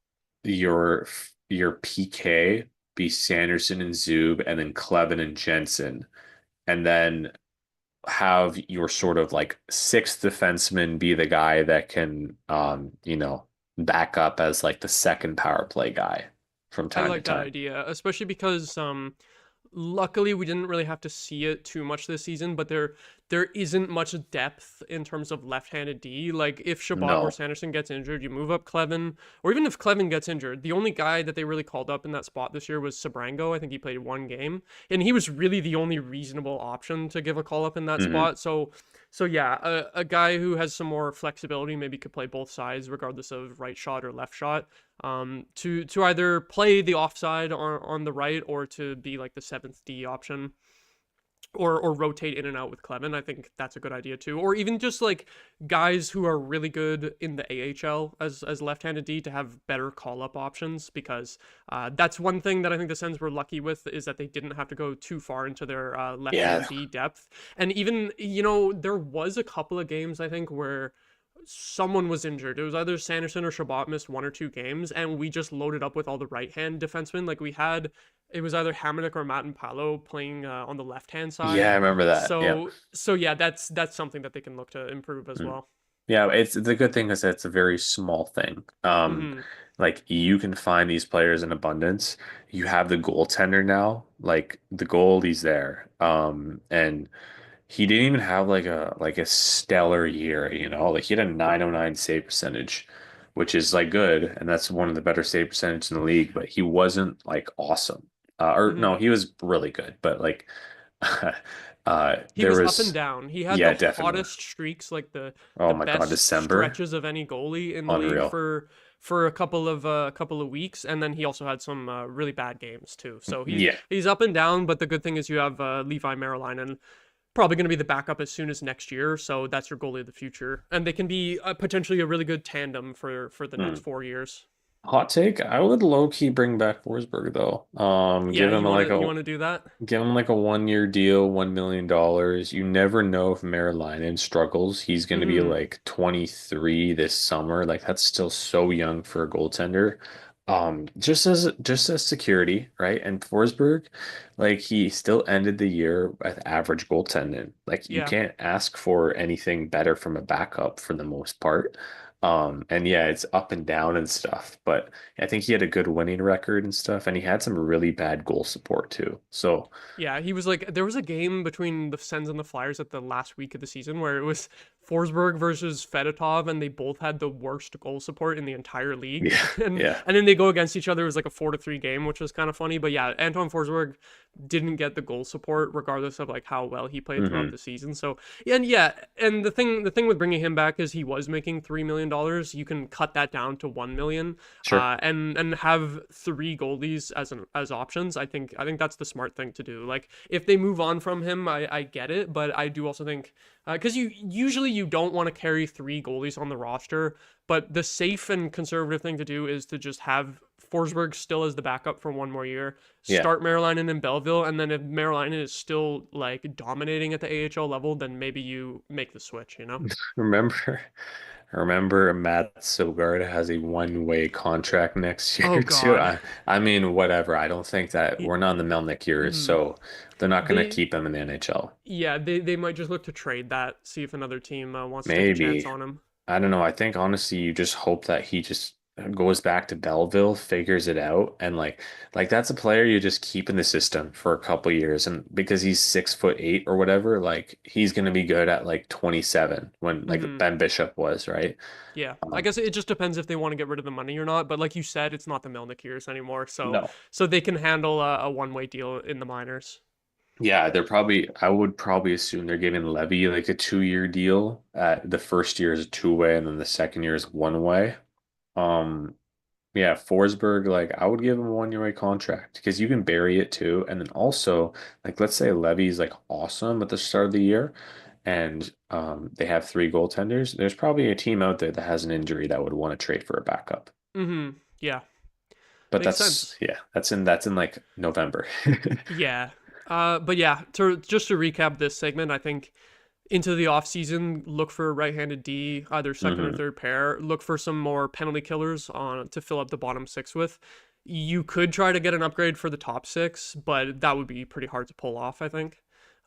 your your PK be Sanderson and Zub and then Klevin and Jensen, and then have your sort of like sixth defenseman be the guy that can back up as like the second power play guy from I time to like that time. idea, especially because luckily we didn't really have to see it too much this season, but there isn't much depth in terms of left-handed D. Like if Shabbat or No. Sanderson gets injured, you move up Clevin, or even if Clevin gets injured, the only guy that they really called up in that spot this year was Sabrango. I think he played one game, and he was really the only reasonable option to give a call up in that Hmm. spot. So yeah, a guy who has some more flexibility maybe could play both sides regardless of right shot or left shot, to either play the offside on the right or to be like the seventh D option, or rotate in and out with Clement. I think that's a good idea too. Or even just like guys who are really good in the AHL as left-handed D to have better call-up options, because that's one thing that I think the Sens were lucky with, is that they didn't have to go too far into their left-handed Yeah. D depth. And even, there was a couple of games I think where someone was injured. It was either Sanderson or Shabbat missed one or two games, and we just loaded up with all the right hand defensemen. Like we had, it was either Hamonic or Matt and Palo playing on the left hand Yeah, side. I remember that. Yeah. So yeah, that's something that they can look to improve as Mm. well. Yeah, it's the good thing is that it's a very small thing. Mm-hmm. Like you can find these players in abundance. You have the goaltender now, like the goalie's there. And he didn't even have like a stellar year, Like he had a 909 save percentage, which is like good, and that's one of the better save percentage in the league, but he wasn't like awesome. Or Mm-hmm. no, he was really good, but like He there was up and was down. He had yeah, the definitely. hottest streaks, like Oh the my God, best December, stretches of any goalie in the league unreal. for a couple of weeks, and then he also had some really bad games too. So Yeah. he's up and down, but the good thing is you have Levi Marilainen, probably going to be the backup as soon as next year, so that's your goalie of the future, and they can be potentially a really good tandem for the next Hmm. 4 years. Hot take, I would low key bring back Forsberg though. Yeah, you want to do that? Give him like a 1 year deal, $1 million. You never know if Marilyn struggles. He's going to be Mm-hmm. like 23 this summer. Like that's still so young for a goaltender. Just as security, right? And Forsberg, like he still ended the year with average goaltending. Like you Yeah. can't ask for anything better from a backup for the most part. And yeah, it's up and down and stuff, but I think he had a good winning record and stuff, and he had some really bad goal support too. So Yeah, he was like, there was a game between the Sens and the Flyers at the last week of the season where it was Forsberg versus Fedotov, and they both had the worst goal support in the entire league. yeah, and yeah. and then they go against each other. It was like a 4-3 game, which was kind of funny. But yeah, Anton Forsberg didn't get the goal support regardless of like how well he played throughout Hmm. the season. So and the thing with bringing him back is he was making $3 million. You can cut that down to 1 million, Sure. and have three goalies as options. I think that's the smart thing to do. Like if they move on from him, I get it, but I do also think, because you don't want to carry three goalies on the roster, but the safe and conservative thing to do is to just have Forsberg still as the backup for one more year. Yeah. Start Maryland in Belleville, and then if Maryland is still like dominating at the AHL level, then maybe you make the switch. Remember, remember Matt Sogard has a one-way contract next Oh year too. God, I mean, whatever. I don't think that he, we're not in the Melnick years, mm, so they're not going to they keep him in the NHL. yeah, they might just look to trade that, see if another team wants to take a chance Maybe. on him. I don't know. I think honestly, you just hope that he just goes back to Belleville, figures it out, and like that's a player you just keep in the system for a couple years, and because he's 6'8" or whatever, like he's gonna be good at like 27 when like Hmm. Ben Bishop was, right? Yeah, I Um, guess it just depends if they want to get rid of the money or not. But like you said, it's not the Melnick years anymore, so no. they can handle a one-way deal in the minors. Yeah, I would probably assume they're giving Levy like a 2-year deal. The first year is a two-way, and then the second year is one way. Um, Yeah, Forsberg, like I would give him a 1-year contract because you can bury it too. And then also, like let's say Levy's like awesome at the start of the year and they have three goaltenders. There's probably a team out there that has an injury that would want to trade for a backup. Mm-hmm. Yeah, But makes sense. that's in like November. Yeah. But yeah, to just to recap this segment, I think into the offseason, look for a right-handed D, either second or hmm third pair. Look for some more penalty killers on to fill up the bottom six with. You could try to get an upgrade for the top six, but that would be pretty hard to pull off, I think.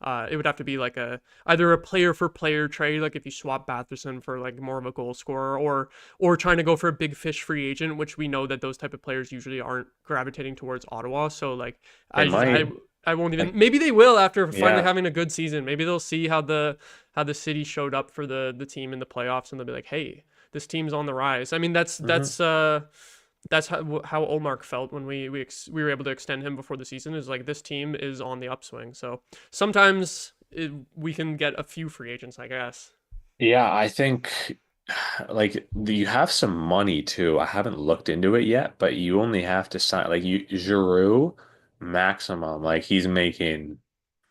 It would have to be like a either a player for player trade, like if you swap Batherson for like more of a goal scorer, or trying to go for a big fish free agent, which we know that those type of players usually aren't gravitating towards Ottawa. So like They I just might I won't even. like Maybe they will after finally yeah. having a good season. Maybe they'll see how the city showed up for the team in the playoffs, and they'll be like, "Hey, this team's on the rise." I mean, hmm that's how Olmark felt when we were able to extend him before the season. Is like this team is on the upswing. So sometimes we can get a few free agents, I guess. Yeah, I think you have some money too. I haven't looked into it yet, but you only have to sign like you Giroux maximum. Like he's making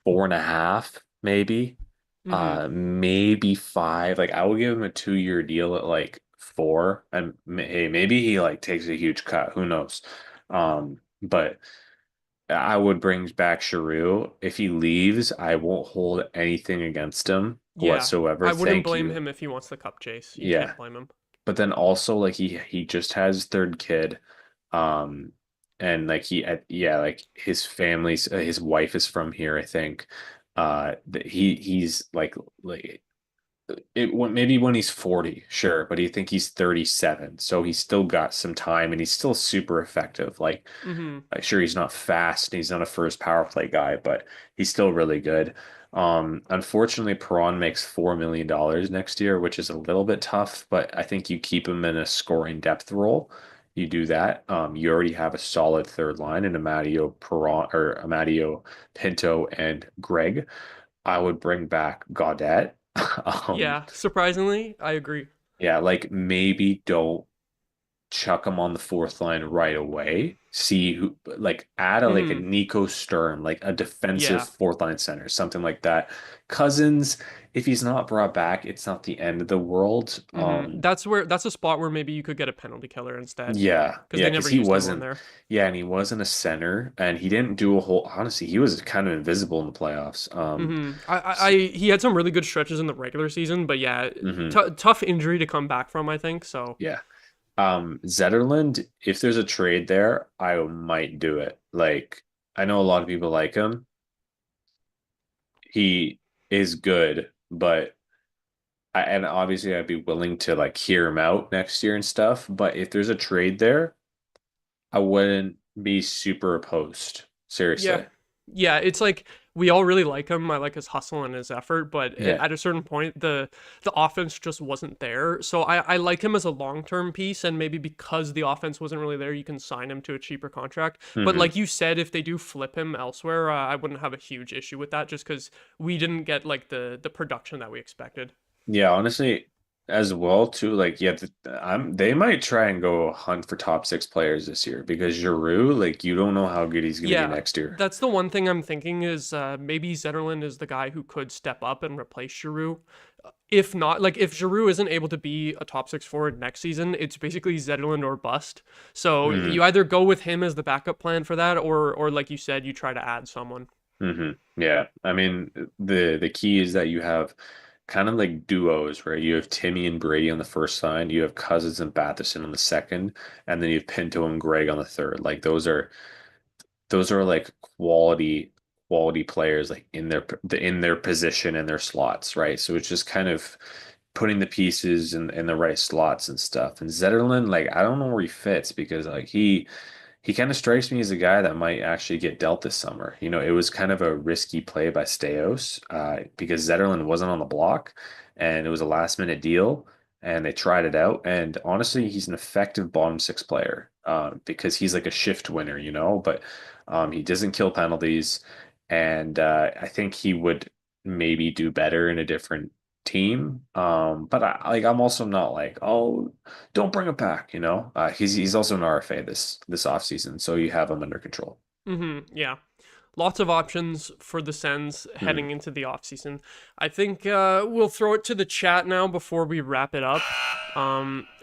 4.5, maybe, Mm-hmm. maybe five. Like I will give him a 2-year deal at like four, and hey, maybe he like takes a huge cut. Who knows? But I would bring back Giroux. If he leaves, I won't hold anything against him Yeah, whatsoever. I wouldn't Thank blame you. him if he wants the cup chase. You Yeah. can't blame him. But then also like he just has his third kid. Um and like yeah, like his wife is from here, I think. He's like maybe when he's 40, sure, but he think he's 37. So he's still got some time and he's still super effective. Mm-hmm. Sure, he's not fast and he's not a first power play guy, but he's still really good. Unfortunately, Perron makes $4 million next year, which is a little bit tough, but I think you keep him in a scoring depth role. You do that. You already have a solid third line in Amadio Perron or Amadio Pinto and Greg. I would bring back Gaudette. Um, Yeah, surprisingly, I agree. yeah, like maybe don't chuck him on the fourth line right away. See who like add a Mm-hmm. Nico Sturm, like a defensive Yeah. fourth line center, something like that. Cousins, if he's not brought back, it's not the end of the world. That's a spot where maybe you could get a penalty killer instead, Yeah, because yeah, they because never he used anyone wasn't, there. yeah, and he wasn't a center, and he didn't do a whole. Honestly, he was kind of invisible in the playoffs. He had some really good stretches in the regular season, but yeah, Mhm. tough injury to come back from. I think so. Yeah. Zetterland, if there's a trade there, I might do it. Like, I know a lot of people like him. He is good, but and obviously I'd be willing to like hear him out next year and stuff. But if there's a trade there, I wouldn't be super opposed. Yeah, Seriously. yeah. It's like we all really like him. I like his hustle and his effort, but Yeah. at a certain point, the offense just wasn't there. So I like him as a long term piece, and maybe because the offense wasn't really there, you can sign him to a cheaper contract. But hmm like you said, if they do flip him elsewhere, I wouldn't have a huge issue with that, just because we didn't get like the production that we expected. Yeah, honestly, as well too, like yeah, they might try and go hunt for top six players this year because Giroux, like you don't know how good he's gonna be Yeah, next year. that's the one thing I'm thinking is maybe Zetterlund is the guy who could step up and replace Giroux. If not, like if Giroux isn't able to be a top six forward next season, it's basically Zetterlund or bust. So hmm you either go with him as the backup plan for that, or like you said, you try to add someone. Yeah. I mean, the key is that you have kind of like duos where you have Timmy and Brady on the first line, you have Cousins and Batherson on the second, and then you have Pinto and Greg on the third. Like those are like quality players like in their position and their slots, right? So it's just kind of putting the pieces in the right slots and stuff. And Zetterlund, like I don't know where he fits because like he kind of strikes me as a guy that might actually get dealt this summer. It was kind of a risky play by Steos because Zetterlund wasn't on the block and it was a last minute deal and they tried it out. And honestly, he's an effective bottom six player because he's like a shift winner, but he doesn't kill penalties. And I think he would maybe do better in a different team. But I'm also not like, oh, don't bring him back, he's also an RFA this offseason, so you have him under control. Yeah. Lots of options for the Sens Hmm. heading into the offseason. I think we'll throw it to the chat now before we wrap it up.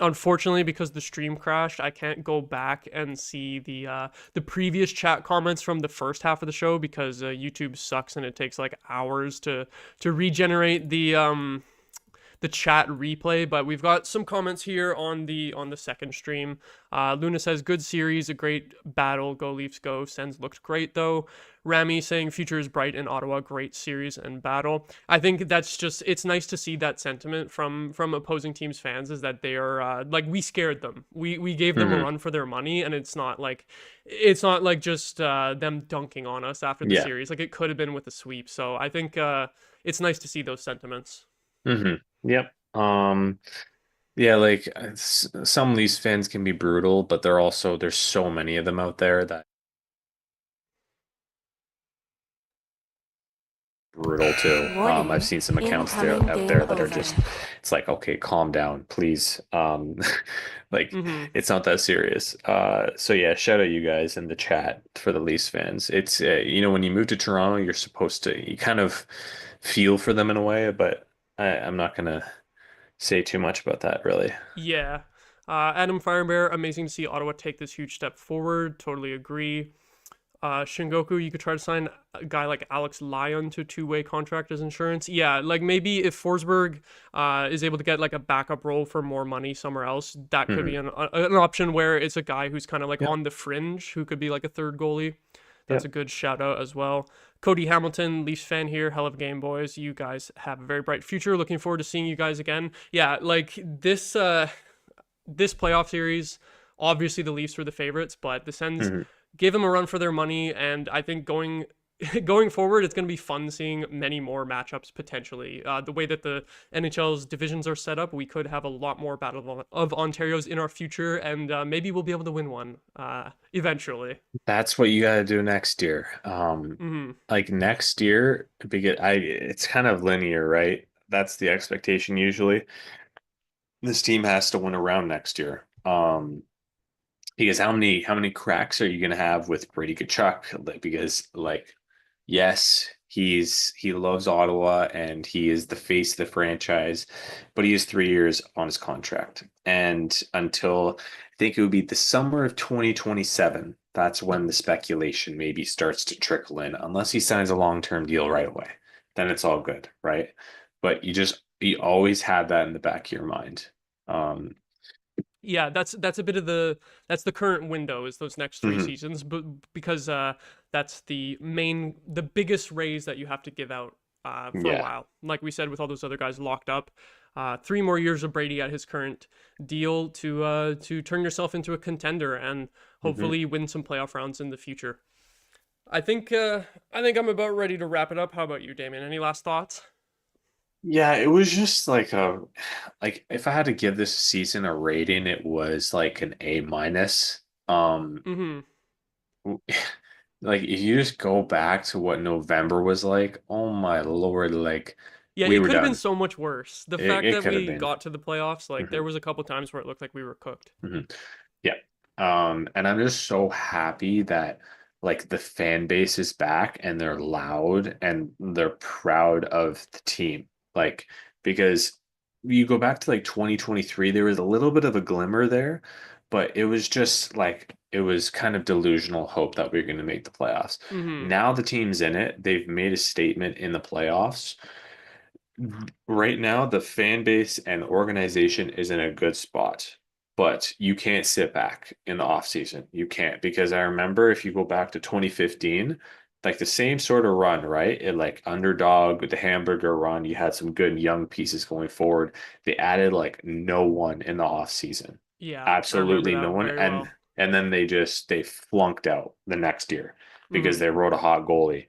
Unfortunately, because the stream crashed, I can't go back and see the previous chat comments from the first half of the show because YouTube sucks and it takes like hours to regenerate the chat replay, but we've got some comments here on the second stream. Luna says, good series, a great battle, go Leafs go. Sens looked great though. Rami saying, future is bright in Ottawa, great series and battle. I think that's just, it's nice to see that sentiment from opposing teams fans, is that they are like, we scared them, we gave them a Hmm. run for their money, and it's not like just them dunking on us after the Yeah. series. Like, it could have been with a sweep. So I think it's nice to see those sentiments. Hmm. Yep. Yeah, like some Leafs fans can be brutal, but there's so many of them out there that brutal too. I've Warning, seen some accounts there incoming out game there that are over. just, it's like, okay, calm down, please. Like Mm-hmm. it's not that serious. So yeah, shout out you guys in the chat for the Leafs fans. It's when you move to Toronto, you're supposed to you kind of feel for them in a way, but I'm not gonna say too much about that really. Yeah. Adam Firebear, amazing to see Ottawa take this huge step forward. Totally agree. Shingoku, you could try to sign a guy like Alex Lyon to a two-way contract as insurance. Yeah, like maybe if Forsberg is able to get like a backup role for more money somewhere else, that could be Hmm. an option where it's a guy who's kind of like Yep. on the fringe, who could be like a third goalie. That's a Yep. good shout out as well. Cody Hamilton, Leafs fan here. Hell of a game, boys. You guys have a very bright future. Looking forward to seeing you guys again. Yeah, like this playoff series, obviously the Leafs were the favorites, but the Sens Hmm. gave them a run for their money, and I think going forward, it's going to be fun seeing many more matchups potentially. The way that the NHL's divisions are set up, we could have a lot more Battle of Ontario's in our future, and maybe we'll be able to win one eventually. That's what you got to do next year. Hmm. Like next year, because it's kind of linear, right? That's the expectation usually. This team has to win a round next year. Because how many cracks are you gonna have with Brady Tkachuk? Because yes, he loves Ottawa and he is the face of the franchise, but he has 3 years on his contract. And until I think it would be the summer of 2027, that's when the speculation maybe starts to trickle in, unless he signs a long-term deal right away. Then it's all good, right? But you always have that in the back of your mind. Um, Yeah, that's a bit of the current window, is those next three mhm, seasons, but because that's the biggest raise that you have to give out for a yeah. while. Like we said, with all those other guys locked up, 3 more years of Brady at his current deal to turn yourself into a contender and Mhm. hopefully win some playoff rounds in the future. I think I'm about ready to wrap it up. How about you, Damien? Any last thoughts? Yeah, it was just like if I had to give this season a rating, it was like an A minus. Mm-hmm. W- like if you just go back to what November was like, oh my Lord, like Yeah, we it were could have been done. so much worse. The It fact it that could have we been. got to the playoffs, like Hmm. there was a couple times where it looked like we were cooked. Hmm. Yeah. And I'm just so happy that like the fan base is back and they're loud and they're proud of the team. Like, because you go back to like 2023, there was a little bit of a glimmer there, but it was just like it was kind of delusional hope that we were going to make the playoffs. Mm-hmm. Now the team's in it. They've made a statement in the playoffs. Right now, the fan base and the organization is in a good spot, but you can't sit back in the off season. You can't because I remember if you go back to 2015, like the same sort of run, right? It like underdog with the hamburger run, you had some good young pieces going forward. They added like no one in the off season. Yeah, I remember Absolutely no that one. very well. And then they flunked out the next year because Hmm. they wrote a hot goalie.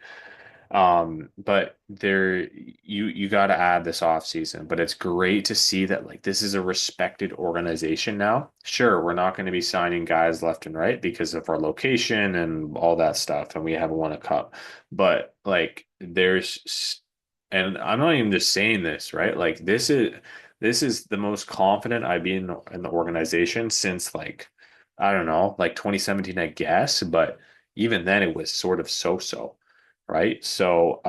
But there you got to add this off season, but it's great to see that like this is a respected organization now. Sure, we're not going to be signing guys left and right because of our location and all that stuff, and we haven't won a cup. But like and I'm not even just saying this, right? Like this is the most confident I've been in the organization since like I don't know, like 2017, I guess, but even then it was sort of so-so, right? So,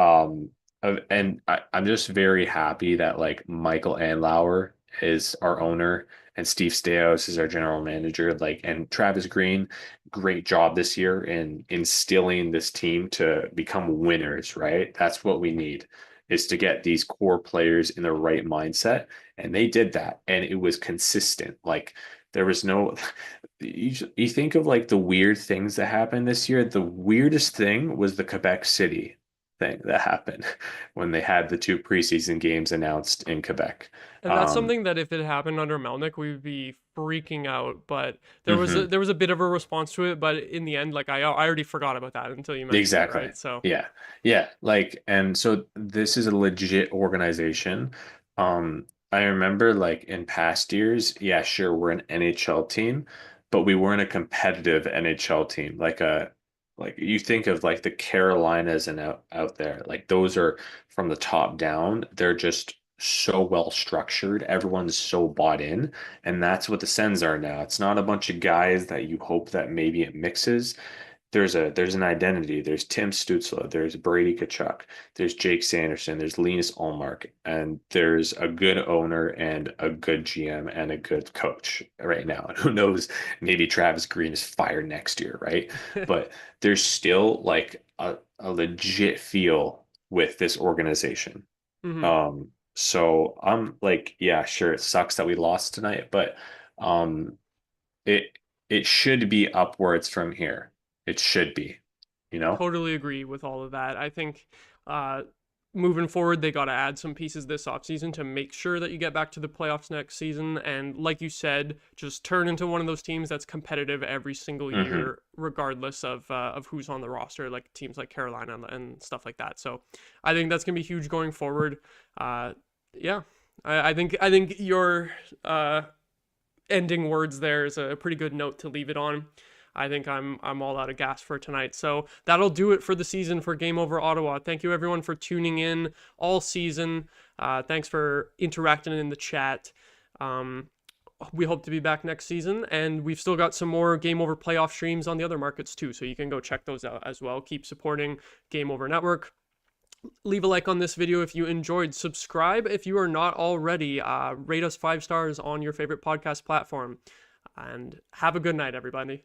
I'm just very happy that like Michael Andlauer is our owner and Steve Stais is our general manager, like, and Travis Green, great job this year in instilling this team to become winners, right? That's what we need is to get these core players in the right mindset. And they did that, and it was consistent. Like, there was no, you think of like the weird things that happened this year. The weirdest thing was the Quebec City thing that happened when they had the two preseason games announced in Quebec. And that's Um, something that if it happened under Melnick, we would be freaking out. But mhm. there was a bit of a response to it, but in the end, like I already forgot about that until you mentioned it, Exactly. right? So Yeah. Yeah. Like, and so this is a legit organization. I remember like in past years, yeah, sure, we're an NHL team, but we weren't a competitive NHL team. Like you think of like the Carolinas and out there, like those are from the top down. They're just so well structured. Everyone's so bought in. And that's what the Sens are now. It's not a bunch of guys that you hope that maybe it mixes. There's an identity. There's Tim Stützle, there's Brady Tkachuk, there's Jake Sanderson, there's Linus Ullmark, and there's a good owner and a good GM and a good coach right now. And who knows, maybe Travis Green is fired next year, right? But there's still like a legit feel with this organization. hmm. So I'm like, yeah, sure, it sucks that we lost tonight, but um it it should be upwards from here. It should be, you know? Totally agree with all of that. I think uh, moving forward, they got to add some pieces this offseason to make sure that you get back to the playoffs next season. And like you said, just turn into one of those teams that's competitive every single Hmm. year, regardless of who's on the roster, like teams like Carolina and stuff like that. So I think that's gonna be huge going forward. Uh, yeah, I think your ending words there is a pretty good note to leave it on. I think I'm all out of gas for tonight. So that'll do it for the season for Game Over Ottawa. Thank you everyone for tuning in all season. Thanks for interacting in the chat. Um, we hope to be back next season, and we've still got some more Game Over playoff streams on the other markets too, so you can go check those out as well. Keep supporting Game Over Network. Leave a like on this video if you enjoyed. Subscribe if you are not already. Rate us 5 stars on your favorite podcast platform. And have a good night, everybody.